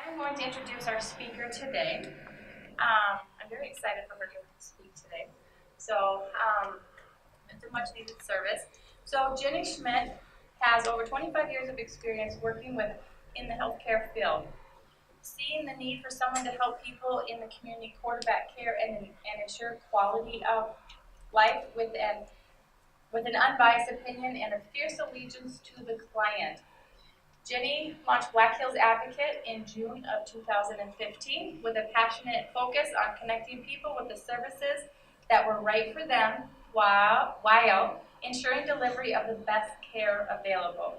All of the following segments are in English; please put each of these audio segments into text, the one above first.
I'm going to introduce our speaker today. I'm very excited for her to speak today. So it's a much needed service. So Jenny Schmidt has over 25 years of experience working in the healthcare field. Seeing the need for someone to help people in the community quarterback care and ensure quality of life with an unbiased opinion and a fierce allegiance to the client. Jenny launched Black Hills Advocate in June of 2015 with a passionate focus on connecting people with the services that were right for them while ensuring delivery of the best care available.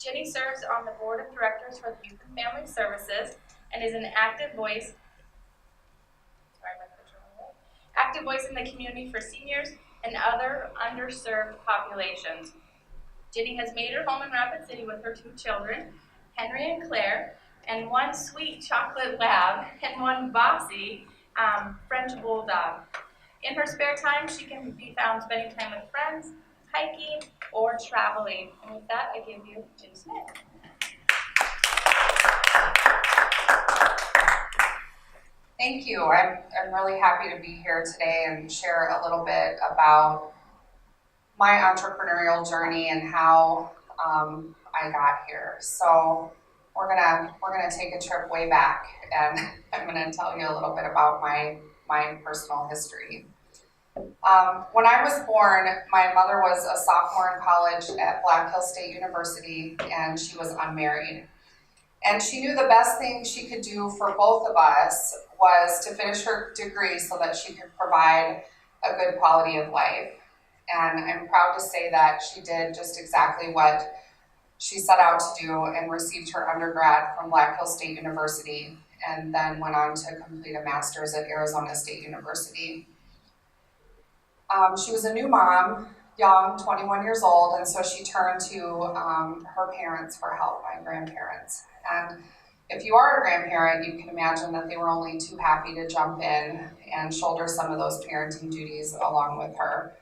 Jenny serves on the board of directors for the Youth and Family Services and is an active voice in the community for seniors and other underserved populations. Jenny has made her home in Rapid City with her 2 children, Henry and Claire, and 1 sweet chocolate lab and 1 bossy French bulldog. In her spare time, she can be found spending time with friends, hiking, or traveling. And with that, I give you Jenny Smith. Thank you. I'm really happy to be here today and share a little bit about my entrepreneurial journey and how I got here. So we're gonna take a trip way back, and I'm gonna tell you a little bit about my personal history. When I was born, my mother was a sophomore in college at Black Hills State University, and she was unmarried. And she knew the best thing she could do for both of us was to finish her degree so that she could provide a good quality of life. And I'm proud to say that she did just exactly what she set out to do and received her undergrad from Black Hills State University and then went on to complete a master's at Arizona State University. She was a new mom, young, 21 years old, and so she turned to her parents for help, my grandparents. And if you are a grandparent, you can imagine that they were only too happy to jump in and shoulder some of those parenting duties along with her.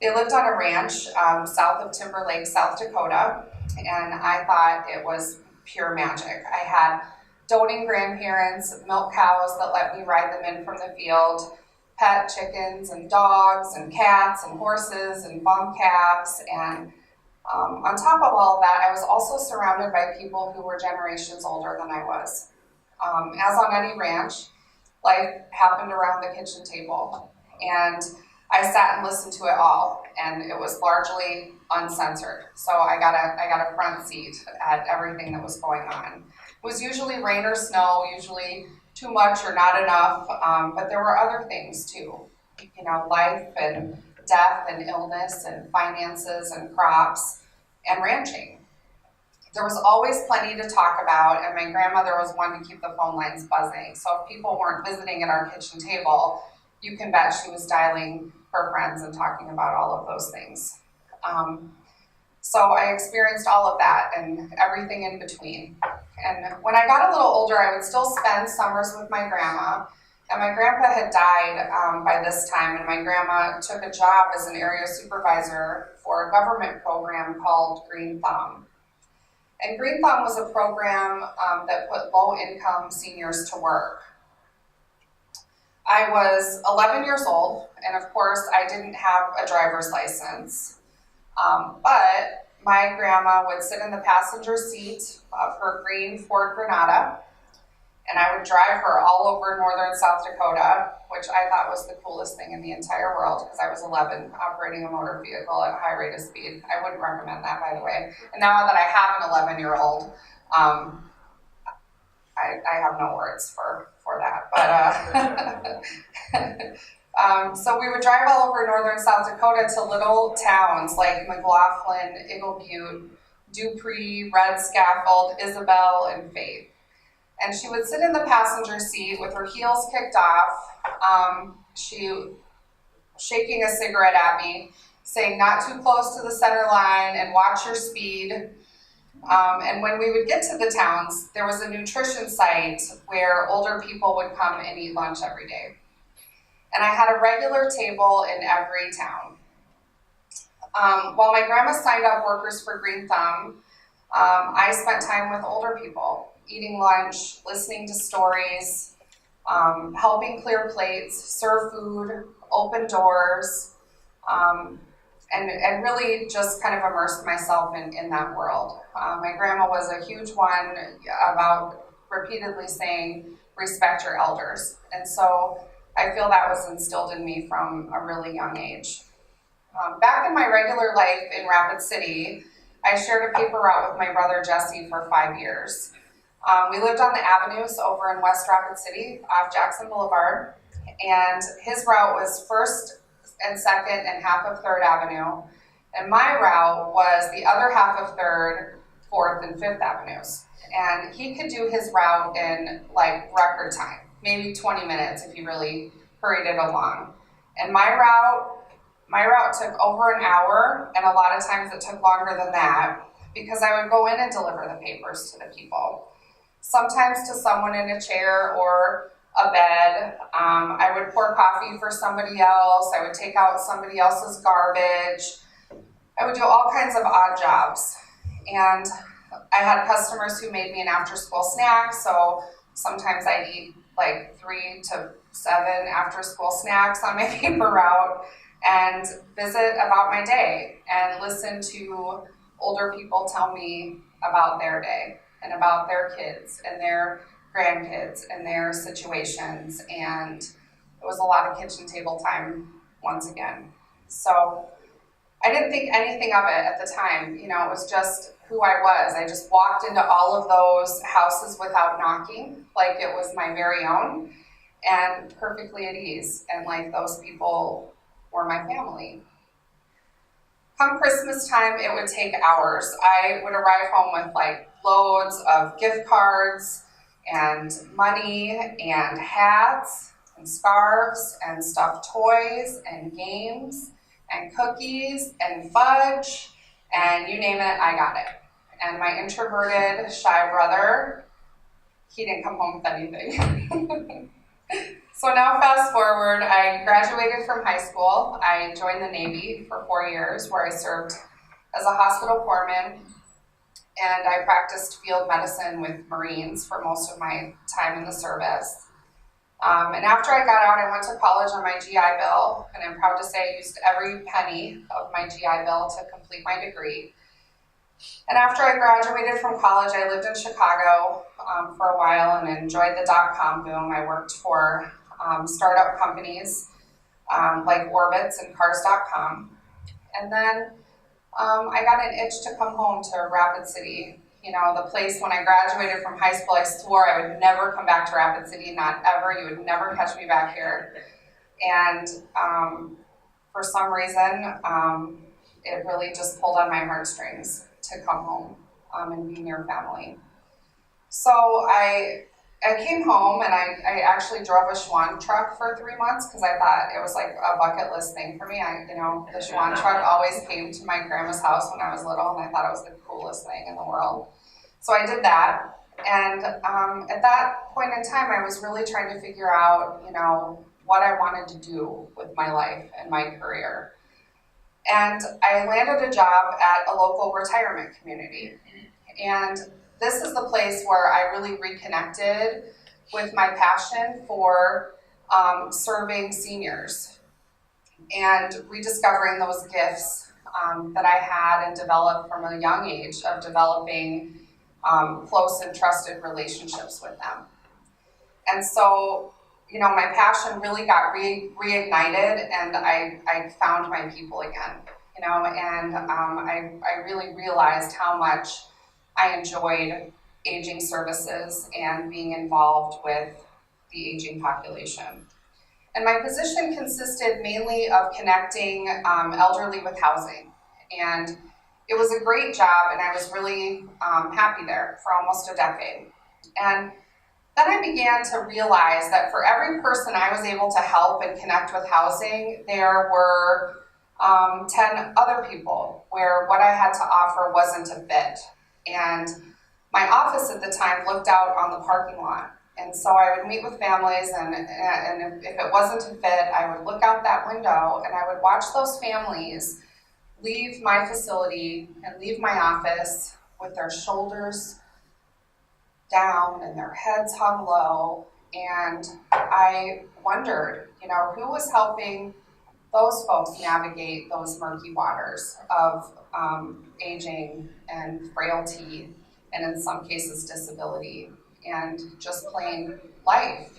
They lived on a ranch south of Timber Lake, South Dakota, and I thought it was pure magic. I had doting grandparents, milk cows that let me ride them in from the field, pet chickens and dogs and cats and horses and bum calves, and on top of all of that, I was also surrounded by people who were generations older than I was. As on any ranch, life happened around the kitchen table, and I sat and listened to it all, and it was largely uncensored. So I got a front seat at everything that was going on. It was usually rain or snow, usually too much or not enough, but there were other things too. You know, life and death and illness and finances and crops and ranching. There was always plenty to talk about, and my grandmother was one to keep the phone lines buzzing. So if people weren't visiting at our kitchen table, you can bet she was dialing her friends and talking about all of those things. So I experienced all of that and everything in between. And when I got a little older, I would still spend summers with my grandma. And my grandpa had died by this time, and my grandma took a job as an area supervisor for a government program called Green Thumb. And Green Thumb was a program that put low-income seniors to work. I was 11 years old, and of course, I didn't have a driver's license. But my grandma would sit in the passenger seat of her green Ford Granada, and I would drive her all over northern South Dakota, which I thought was the coolest thing in the entire world because I was 11 operating a motor vehicle at a high rate of speed. I wouldn't recommend that, by the way. And now that I have an 11-year-old, I have no words for that. But so we would drive all over northern South Dakota to little towns like McLaughlin, Eagle Butte, Dupree, Red Scaffold, Isabel, and Faith. And she would sit in the passenger seat with her heels kicked off, she shaking a cigarette at me, saying not too close to the center line and watch your speed. And when we would get to the towns, there was a nutrition site where older people would come and eat lunch every day. And I had a regular table in every town. While my grandma signed up workers for Green Thumb, I spent time with older people, eating lunch, listening to stories, helping clear plates, serve food, open doors, and really just kind of immersed myself in that world. My grandma was a huge one about repeatedly saying, respect your elders. And so I feel that was instilled in me from a really young age. Back in my regular life in Rapid City, I shared a paper route with my brother Jesse for 5 years. We lived on the avenues over in West Rapid City off Jackson Boulevard, and his route was 1st and 2nd and half of 3rd Avenue, and my route was the other half of 3rd, 4th, and 5th Avenues. And he could do his route in like record time, maybe 20 minutes if he really hurried it along. And my route took over an hour, and a lot of times it took longer than that because I would go in and deliver the papers to the people. Sometimes to someone in a chair or a bed. I would pour coffee for somebody else. I would take out somebody else's garbage. I would do all kinds of odd jobs. And I had customers who made me an after-school snack, so sometimes I'd eat like 3 to 7 after-school snacks on my paper route and visit about my day and listen to older people tell me about their day and about their kids and their grandkids and their situations. And it was a lot of kitchen table time once again. So I didn't think anything of it at the time. You know, it was just who I was. I just walked into all of those houses without knocking, like it was my very own, and perfectly at ease. And like those people were my family. Come Christmas time, it would take hours. I would arrive home with like loads of gift cards and money and hats and scarves and stuffed toys and games and cookies and fudge, and you name it, I got it. And my introverted, shy brother, he didn't come home with anything. So now fast forward, I graduated from high school. I joined the Navy for 4 years, where I served as a hospital corpsman, and I practiced field medicine with Marines for most of my time in the service. And after I got out, I went to college on my GI Bill, and I'm proud to say I used every penny of my GI Bill to complete my degree. And after I graduated from college, I lived in Chicago for a while and enjoyed the dot-com boom. I worked for startup companies like Orbitz and Cars.com. And then I got an itch to come home to Rapid City. You know, the place when I graduated from high school, I swore I would never come back to Rapid City, not ever. You would never catch me back here. And for some reason, it really just pulled on my heartstrings to come home and be near family. So I came home, and I actually drove a Schwann truck for 3 months because I thought it was like a bucket list thing for me. The Schwann truck always came to my grandma's house when I was little, and I thought it was the coolest thing in the world. So I did that, and at that point in time, I was really trying to figure out, what I wanted to do with my life and my career. And I landed a job at a local retirement community, and this is the place where I really reconnected with my passion for serving seniors and rediscovering those gifts that I had and developed from a young age of developing close and trusted relationships with them. And so, my passion really got reignited, and I found my people again, and I really realized how much I enjoyed aging services and being involved with the aging population. And my position consisted mainly of connecting elderly with housing. And it was a great job, and I was really happy there for almost a decade. And then I began to realize that for every person I was able to help and connect with housing, there were 10 other people where what I had to offer wasn't a fit. And my office at the time looked out on the parking lot. And so I would meet with families, and if it wasn't a fit, I would look out that window and I would watch those families leave my facility and leave my office with their shoulders down and their heads hung low. And I wondered, who was helping those folks navigate those murky waters of aging and frailty, and in some cases disability, and just plain life.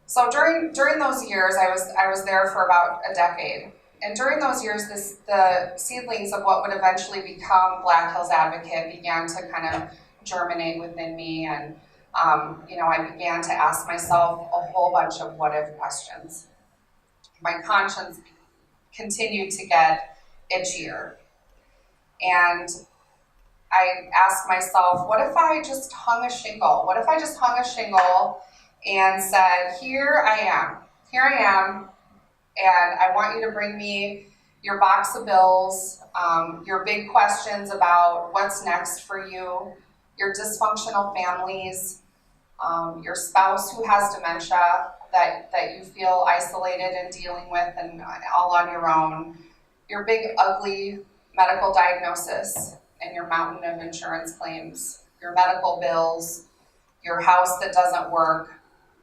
So during those years, I was there for about a decade. And during those years, the seedlings of what would eventually become Black Hills Advocate began to kind of germinate within me. And I began to ask myself a whole bunch of what-if questions. My conscience continued to get itchier. And I asked myself, what if I just hung a shingle? What if I just hung a shingle and said, here I am, and I want you to bring me your box of bills, your big questions about what's next for you, your dysfunctional families, your spouse who has dementia that you feel isolated and dealing with and all on your own, your big ugly medical diagnosis and your mountain of insurance claims, your medical bills, your house that doesn't work,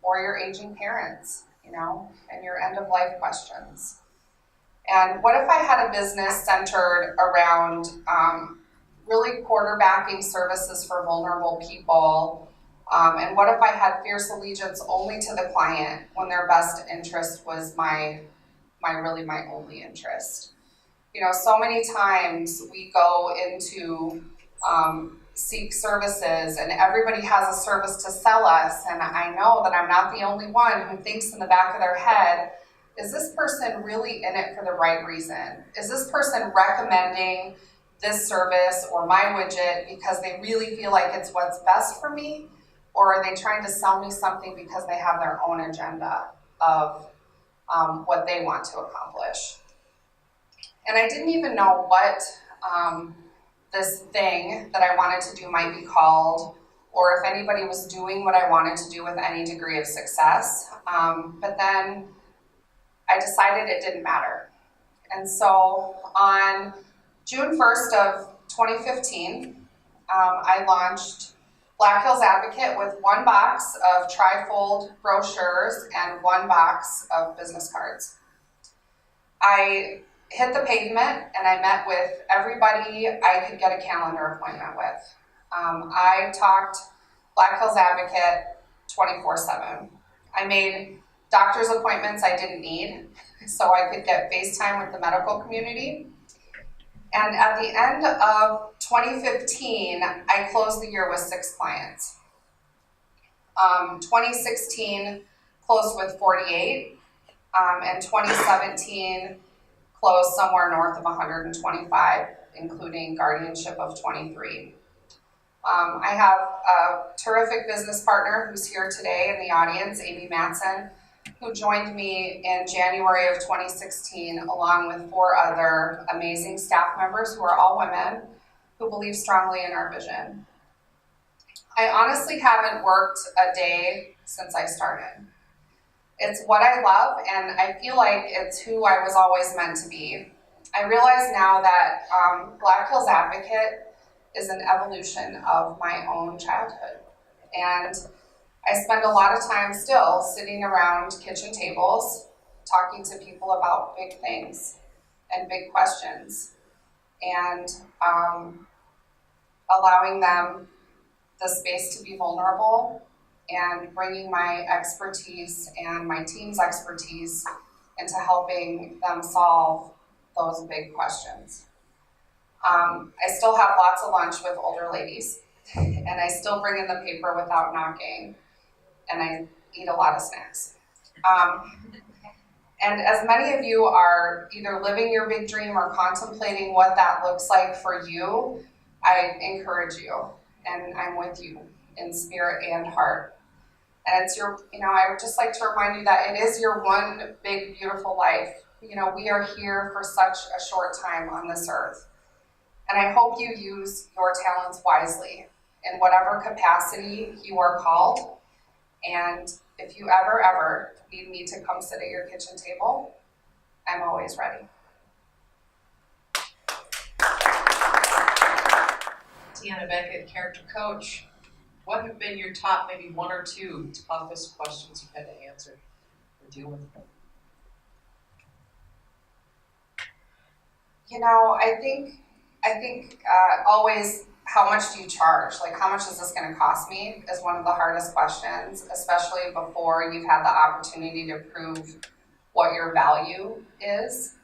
or your aging parents, and your end-of-life questions. And what if I had a business centered around really quarterbacking services for vulnerable people? And what if I had fierce allegiance only to the client when their best interest was my only interest? So many times we go into seek services and everybody has a service to sell us, and I know that I'm not the only one who thinks in the back of their head, is this person really in it for the right reason? Is this person recommending this service or my widget because they really feel like it's what's best for me? Or are they trying to sell me something because they have their own agenda of what they want to accomplish? And I didn't even know what this thing that I wanted to do might be called, or if anybody was doing what I wanted to do with any degree of success. But then I decided it didn't matter. And so on June 1st of 2015, I launched Black Hills Advocate with one box of trifold brochures and one box of business cards. I hit the pavement and I met with everybody I could get a calendar appointment with. I talked Black Hills Advocate 24/7. I made doctor's appointments I didn't need so I could get FaceTime with the medical community. And at the end of 2015, I closed the year with 6 clients. 2016 closed with 48, and 2017 closed somewhere north of 125, including guardianship of 23. I have a terrific business partner who's here today in the audience, Amy Matson, who joined me in January of 2016, along with 4 other amazing staff members who are all women who believe strongly in our vision. I honestly haven't worked a day since I started. It's what I love, and I feel like it's who I was always meant to be. I realize now that Black Hills Advocate is an evolution of my own childhood. And I spend a lot of time still sitting around kitchen tables, talking to people about big things and big questions, and allowing them the space to be vulnerable, and bringing my expertise and my team's expertise into helping them solve those big questions. I still have lots of lunch with older ladies, and I still bring in the paper without knocking, and I eat a lot of snacks. And as many of you are either living your big dream or contemplating what that looks like for you, I encourage you, and I'm with you in spirit and heart. And it's your, I would just like to remind you that it is your one big, beautiful life. We are here for such a short time on this earth. And I hope you use your talents wisely in whatever capacity you are called. And if you ever need me to come sit at your kitchen table, I'm always ready. Deanna Beckett, character coach. What have been your top, maybe one or two toughest questions you've had to answer or deal with? You know, I think always, how much do you charge? Like, how much is this going to cost me is one of the hardest questions, especially before you've had the opportunity to prove what your value is.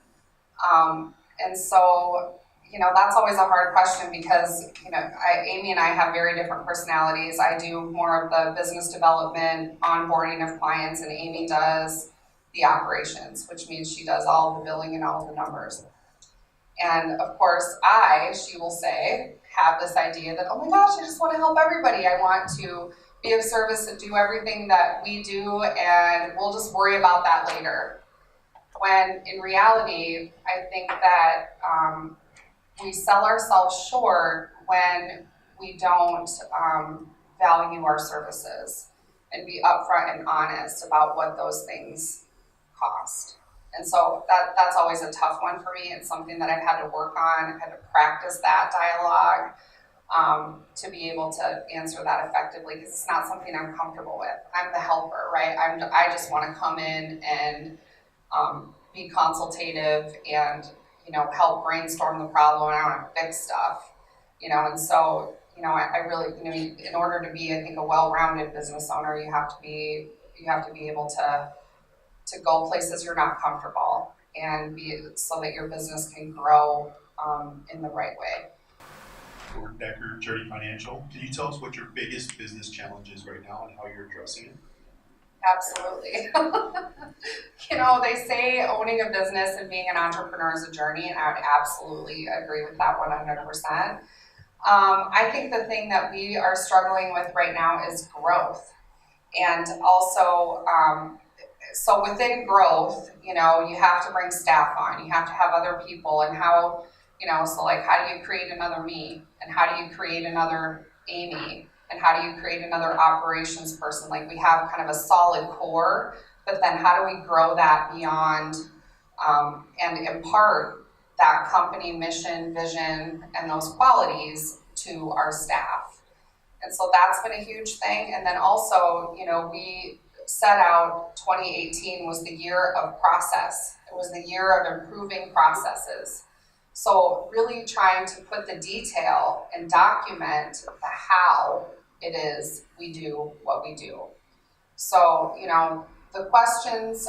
And so, you know, that's always a hard question because, you know, Amy and I have very different personalities. I do more of the business development, onboarding of clients, and Amy does the operations, which means she does all the billing and all the numbers. And of course, she will say, have this idea that, oh my gosh, I just want to help everybody. I want to be of service and do everything that we do, and we'll just worry about that later. When in reality, I think that we sell ourselves short when we don't value our services and be upfront and honest about what those things cost. And so that's always a tough one for me. It's something that I've had to work on. I've had to practice that dialogue to be able to answer that effectively, because it's not something I'm comfortable with. I'm the helper, right? I just want to come in and be consultative and, you know, help brainstorm the problem, and I want to fix stuff, you know. And so, you know, I really, you know, in order to be, I think, a well-rounded business owner, you have to be able to go places you're not comfortable and be, so that your business can grow in the right way. Gordon Becker, Journey Financial. Can you tell us what your biggest business challenge is right now and how you're addressing it? Absolutely. You know, they say owning a business and being an entrepreneur is a journey, and I would absolutely agree with that 100%. I think the thing that we are struggling with right now is growth. And also, so within growth, you know, you have to bring staff on, you have to have other people, and how, you know, so like, how do you create another me? And how do you create another Amy? And how do you create another operations person? Like, we have kind of a solid core, but then how do we grow that beyond and impart that company mission, vision, and those qualities to our staff? And so that's been a huge thing. And then also, you know, we set out 2018 was the year of process. It was the year of improving processes. So really trying to put the detail and document the how it is we do what we do. So, you know, the questions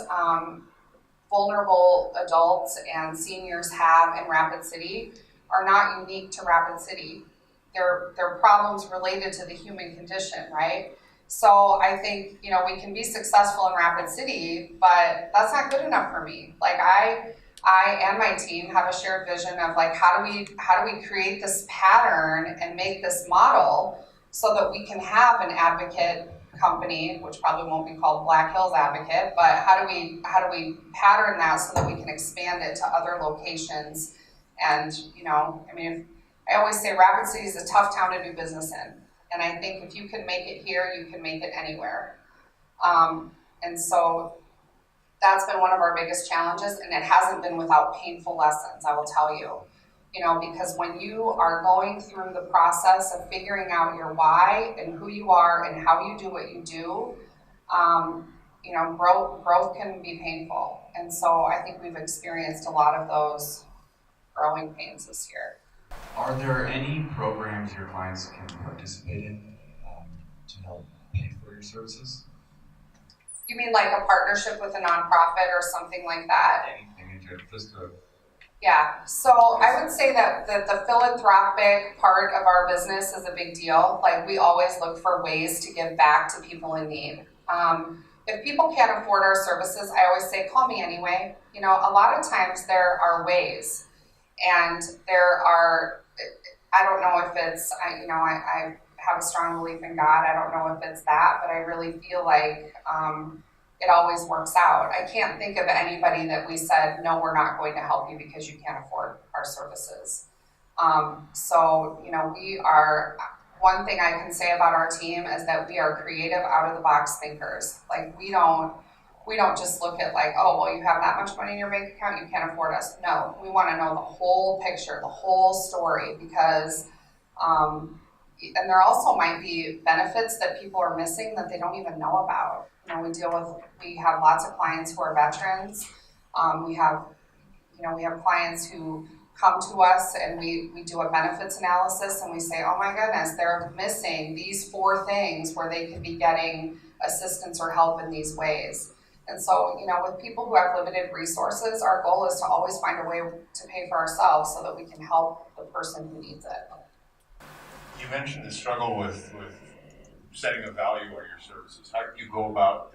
vulnerable adults and seniors have in Rapid City are not unique to Rapid City. They're problems related to the human condition, right? So I think, you know, we can be successful in Rapid City, but that's not good enough for me. Like, I and my team have a shared vision of, like, how do we create this pattern and make this model so that we can have an advocate company, which probably won't be called Black Hills Advocate, but how do we pattern that so that we can expand it to other locations? And, you know, I mean, I always say Rapid City is a tough town to do business in. And I think if you can make it here, you can make it anywhere. And so that's been one of our biggest challenges, and it hasn't been without painful lessons, I will tell you. You know, because when you are going through the process of figuring out your why and who you are and how you do what you do, you know, growth can be painful. And so I think we've experienced a lot of those growing pains this year. Are there any programs your clients can participate in to help pay for your services? You mean like a partnership with a nonprofit or something like that? Anything, just to... Yeah, so I would say that the philanthropic part of our business is a big deal. Like, we always look for ways to give back to people in need. If people can't afford our services, I always say, call me anyway. You know, a lot of times there are ways, and there are, I don't know if it's, you know, I have a strong belief in God. I don't know if it's that, but I really feel like it always works out. I can't think of anybody that we said, no, we're not going to help you because you can't afford our services. So, you know, we are, one thing I can say about our team is that we are creative, out of the box thinkers. Like, we don't just look at, like, oh, well, you have that much money in your bank account, you can't afford us. No, we want to know the whole picture, the whole story, because And there also might be benefits that people are missing that they don't even know about. You know, we have lots of clients who are veterans. We have clients who come to us and we do a benefits analysis and we say, oh my goodness, they're missing these 4 things where they could be getting assistance or help in these ways. And so, you know, with people who have limited resources, our goal is to always find a way to pay for ourselves so that we can help the person who needs it. You mentioned the struggle with setting a value on your services. How do you go about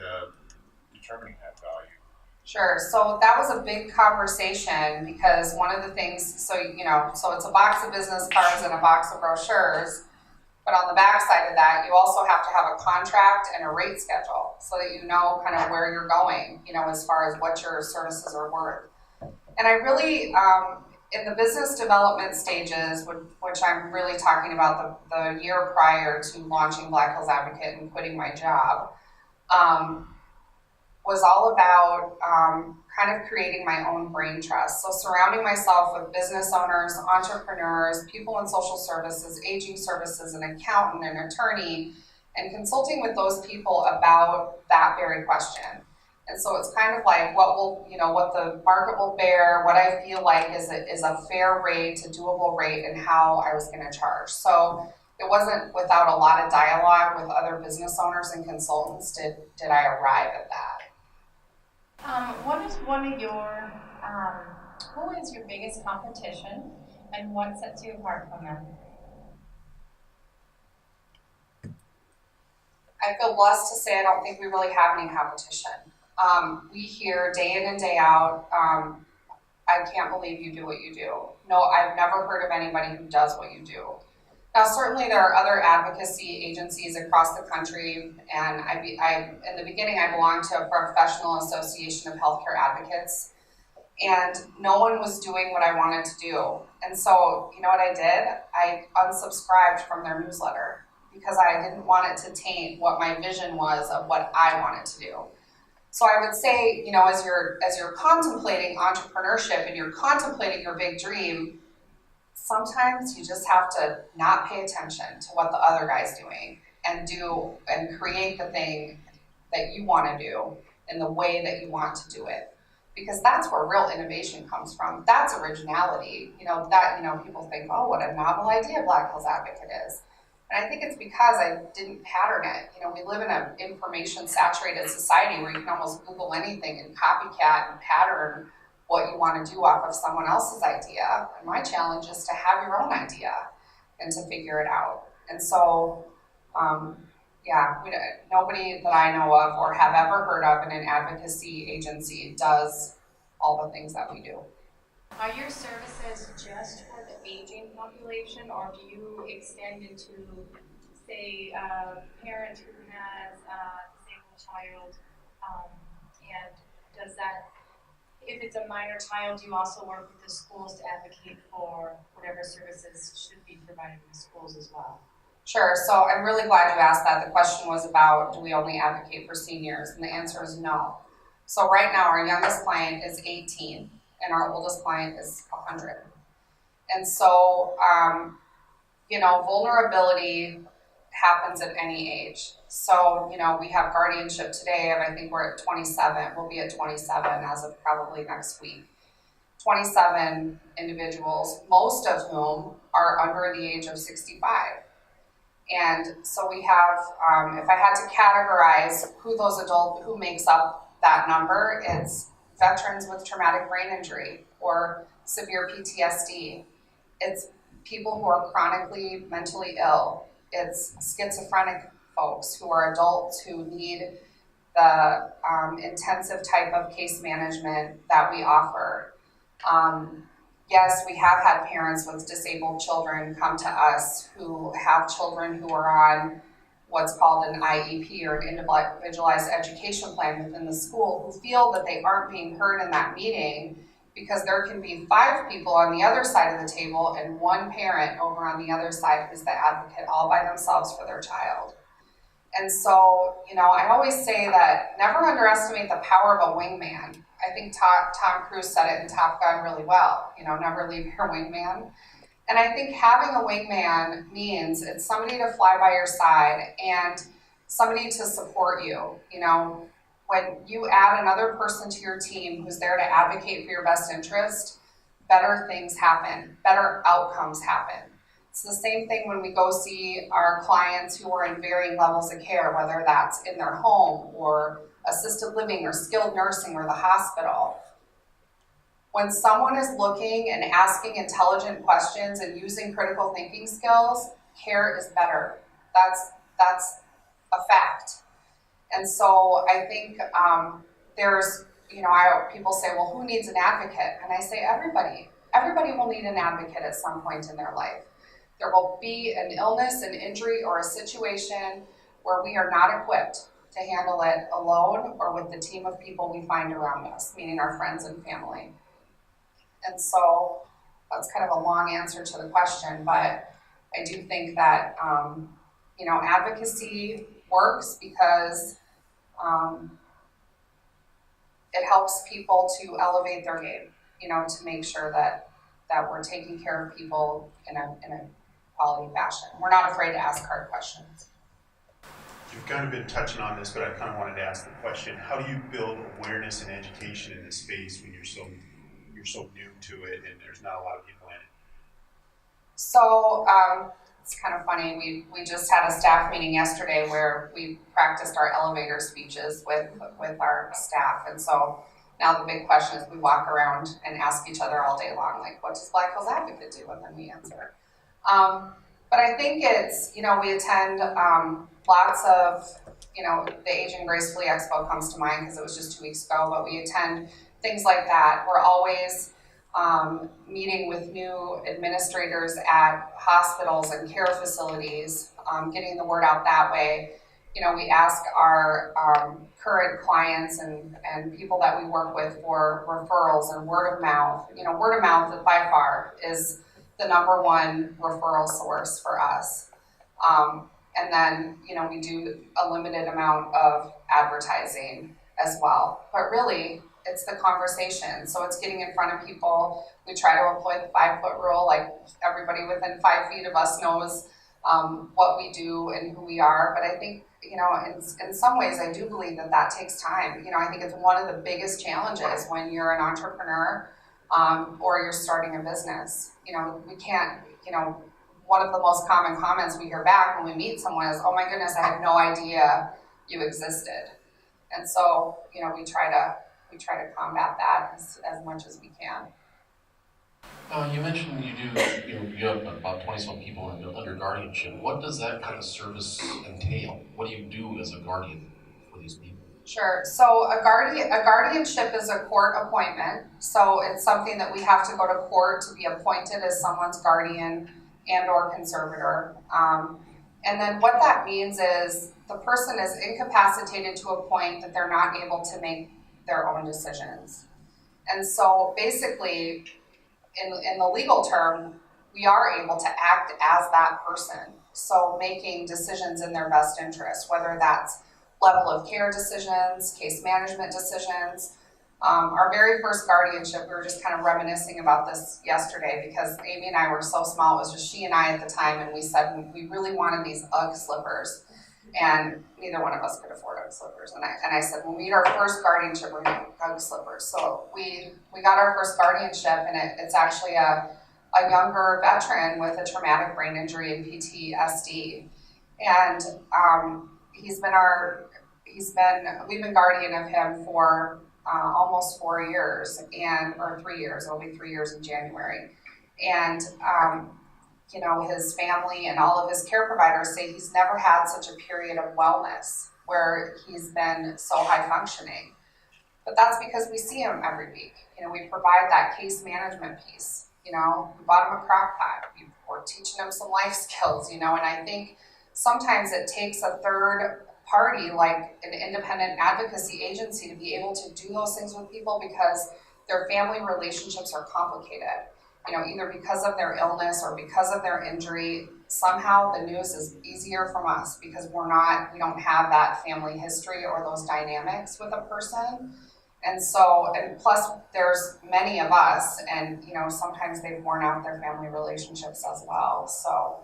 determining that value? Sure. So that was a big conversation because one of the things, so it's a box of business cards and a box of brochures, but on the back side of that, you also have to have a contract and a rate schedule so that you know kind of where you're going, you know, as far as what your services are worth. And I really, in the business development stages, which I'm really talking about the year prior to launching Black Hills Advocate and quitting my job, was all about kind of creating my own brain trust. So surrounding myself with business owners, entrepreneurs, people in social services, aging services, an accountant, an attorney, and consulting with those people about that very question. And so it's kind of like what the market will bear, what I feel like is a fair rate, a doable rate, and how I was going to charge. So it wasn't without a lot of dialogue with other business owners and consultants did I arrive at that. What is one of your, who is your biggest competition and what sets you apart from them? I feel blessed to say I don't think we really have any competition. We hear day in and day out, I can't believe you do what you do. No, I've never heard of anybody who does what you do. Now, certainly there are other advocacy agencies across the country, and in the beginning I belonged to a professional association of healthcare advocates, and no one was doing what I wanted to do. And so, you know what I did? I unsubscribed from their newsletter because I didn't want it to taint what my vision was of what I wanted to do. So I would say, you know, as you're contemplating entrepreneurship and you're contemplating your big dream, sometimes you just have to not pay attention to what the other guy's doing and create the thing that you want to do in the way that you want to do it. Because that's where real innovation comes from. That's originality. People think, oh, what a novel idea Black Hills Advocate is. And I think it's because I didn't pattern it. You know, we live in an information-saturated society where you can almost Google anything and copycat and pattern what you want to do off of someone else's idea. And my challenge is to have your own idea and to figure it out. And so, nobody that I know of or have ever heard of in an advocacy agency does all the things that we do. Are your services just for the aging population, or do you extend into, say, a parent who has a disabled child, and does that, if it's a minor child, do you also work with the schools to advocate for whatever services should be provided in the schools as well? Sure, so I'm really glad you asked that. The question was about, do we only advocate for seniors? And the answer is no. So right now, our youngest client is 18, and our oldest client is 100. And so, vulnerability happens at any age. So, we have guardianship today, and I think we're at 27. We'll be at 27 as of probably next week. 27 individuals, most of whom are under the age of 65. And so we have, if I had to categorize who makes up that number, it's veterans with traumatic brain injury or severe PTSD. It's people who are chronically mentally ill. It's schizophrenic folks who are adults who need the intensive type of case management that we offer. Yes, we have had parents with disabled children come to us who have children who are on what's called an IEP or an individualized education plan within the school who feel that they aren't being heard in that meeting because there can be 5 people on the other side of the table and one parent over on the other side who's the advocate all by themselves for their child. And so, I always say that never underestimate the power of a wingman. I think Tom Cruise said it in Top Gun really well, never leave your wingman. And I think having a wingman means it's somebody to fly by your side and somebody to support you. You know, when you add another person to your team who's there to advocate for your best interest, better things happen, better outcomes happen. It's the same thing when we go see our clients who are in varying levels of care, whether that's in their home or assisted living or skilled nursing or the hospital. When someone is looking and asking intelligent questions and using critical thinking skills, care is better. That's a fact. And so I think there's, you know, people say, well, who needs an advocate? And I say everybody. Everybody will need an advocate at some point in their life. There will be an illness, an injury, or a situation where we are not equipped to handle it alone or with the team of people we find around us, meaning our friends and family. And so that's kind of a long answer to the question, but I do think that, you know, advocacy works because it helps people to elevate their game, you know, to make sure that we're taking care of people in a quality fashion. We're not afraid to ask hard questions. You've kind of been touching on this, but I kind of wanted to ask the question: how do you build awareness and education in this space when you're so new to it and there's not a lot of people in it? So it's kind of funny. We just had a staff meeting yesterday where we practiced our elevator speeches with our staff, and so now the big question is we walk around and ask each other all day long, like, what does Black Hills Advocate do? And then we answer. But I think it's, you know, we attend lots of, you know, the Aging Gracefully Expo comes to mind because it was just 2 weeks ago, but we attend things like that. We're always meeting with new administrators at hospitals and care facilities, getting the word out that way. You know, we ask our current clients and people that we work with for referrals and word of mouth. You know, word of mouth by far is the #1 referral source for us. And then, you know, we do a limited amount of advertising as well. But really, it's the conversation. So it's getting in front of people. We try to employ the 5-foot rule, like everybody within 5 feet of us knows what we do and who we are. But I think, you know, in some ways, I do believe that takes time. You know, I think it's one of the biggest challenges when you're an entrepreneur or you're starting a business. You know, we can't, you know, one of the most common comments we hear back when we meet someone is, oh my goodness, I had no idea you existed. And so, you know, we try to combat that as much as we can. You mentioned you have about 20-some people under guardianship. What does that kind of service entail? What do you do as a guardian for these people? Sure. So a guardianship is a court appointment. So it's something that we have to go to court to be appointed as someone's guardian and or conservator. And then what that means is the person is incapacitated to a point that they're not able to make their own decisions. And so basically, in the legal term, we are able to act as that person. So making decisions in their best interest, whether that's level of care decisions, case management decisions. Our very first guardianship, we were just kind of reminiscing about this yesterday because Amy and I were so small, it was just she and I at the time, and we said we really wanted these UGG slippers. And neither one of us could afford UGG slippers. And I said, when we need our first guardianship, we're going to UGG slippers. So we got our first guardianship, and it's actually a younger veteran with a traumatic brain injury and PTSD. And we've been guardian of him for almost 4 years, or 3 years. It'll be 3 years in January. And you know, his family and all of his care providers say he's never had such a period of wellness where he's been so high functioning. But that's because we see him every week. You know, we provide that case management piece. You know, we bought him a crock pot. We're teaching him some life skills, you know, and I think sometimes it takes a third party like an independent advocacy agency to be able to do those things with people because their family relationships are complicated. You know, either because of their illness or because of their injury, somehow the news is easier from us because we don't have that family history or those dynamics with a person. And so, and plus there's many of us, and sometimes they've worn out their family relationships as well. So,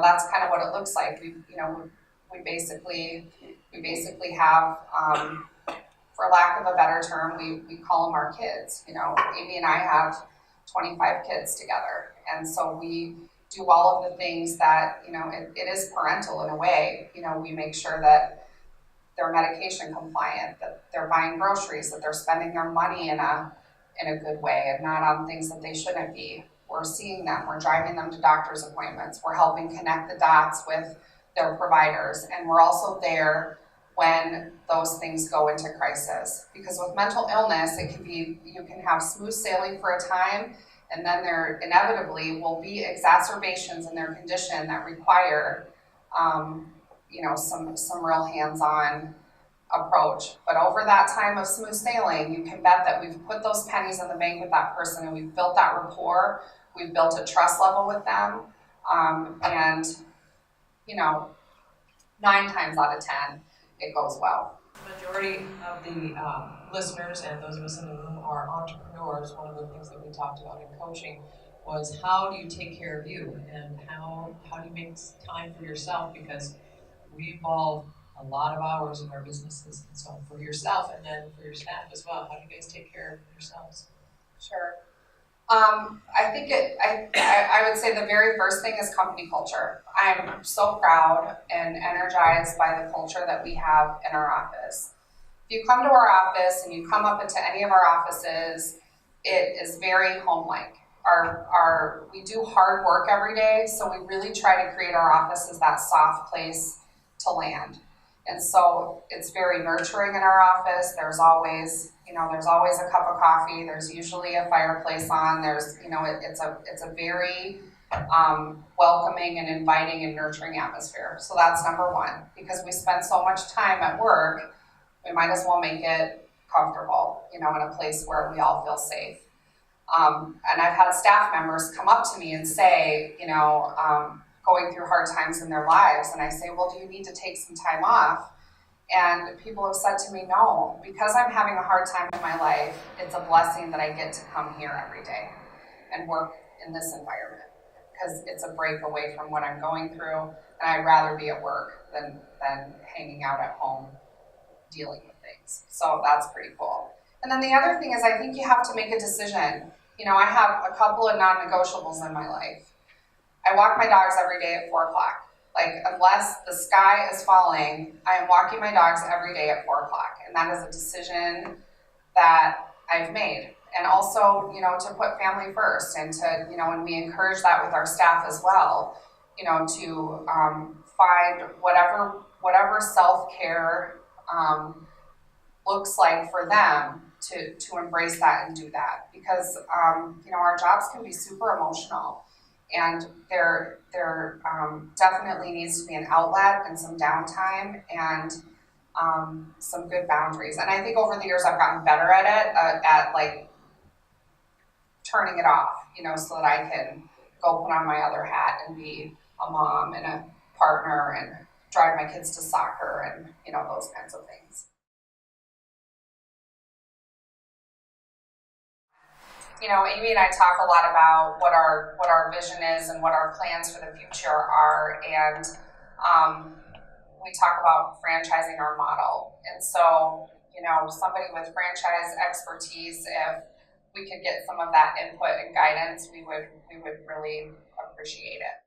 that's kind of what it looks like. We basically have, for lack of a better term, we call them our kids. Amy and I have 25 kids together, and so we do all of the things that it is parental in a way. We make sure that they're medication compliant, that they're buying groceries, that they're spending their money in a good way and not on things that they shouldn't be. We're seeing them, we're driving them to doctor's appointments, we're helping connect the dots with their providers, and we're also there when those things go into crisis. Because with mental illness, you can have smooth sailing for a time, and then there inevitably will be exacerbations in their condition that require some real hands-on approach. But over that time of smooth sailing, you can bet that we've put those pennies in the bank with that person, and we've built that rapport, we've built a trust level with them, and 9 times out of 10, it goes well. The majority of the listeners and those of us in the room are entrepreneurs. One of the things that we talked about in coaching was how do you take care of you, and how do you make time for yourself, because we involve a lot of hours in our businesses, and so for yourself and then for your staff as well, how do you guys take care of yourselves? Sure. I think I would say the very first thing is company culture. I'm so proud and energized by the culture that we have in our office. If you come to our office and you come up into any of our offices, it is very home-like. We do hard work every day, so we really try to create our office as that soft place to land. And so it's very nurturing in our office. There's always a cup of coffee. There's usually a fireplace on. It's a very welcoming and inviting and nurturing atmosphere. So that's number one. Because we spend so much time at work, we might as well make it comfortable, in a place where we all feel safe. And I've had staff members come up to me and say, going through hard times in their lives, and I say, well, do you need to take some time off? And people have said to me, no, because I'm having a hard time in my life, it's a blessing that I get to come here every day and work in this environment, because it's a break away from what I'm going through, and I'd rather be at work than hanging out at home dealing with things. So that's pretty cool. And then the other thing is, I think you have to make a decision. I have a couple of non-negotiables in my life. I walk my dogs every day at 4 o'clock. Unless the sky is falling, I am walking my dogs every day at 4 o'clock. And that is a decision that I've made. And also, to put family first, and to, and we encourage that with our staff as well, to find whatever self-care looks like for them, to embrace that and do that. Because, our jobs can be super emotional. And there definitely needs to be an outlet and some downtime and some good boundaries. And I think over the years I've gotten better at it, at turning it off, so that I can go put on my other hat and be a mom and a partner and drive my kids to soccer and, those kinds of things. Amy and I talk a lot about what our vision is and what our plans for the future are, and we talk about franchising our model. And so, somebody with franchise expertise, if we could get some of that input and guidance, we would really appreciate it.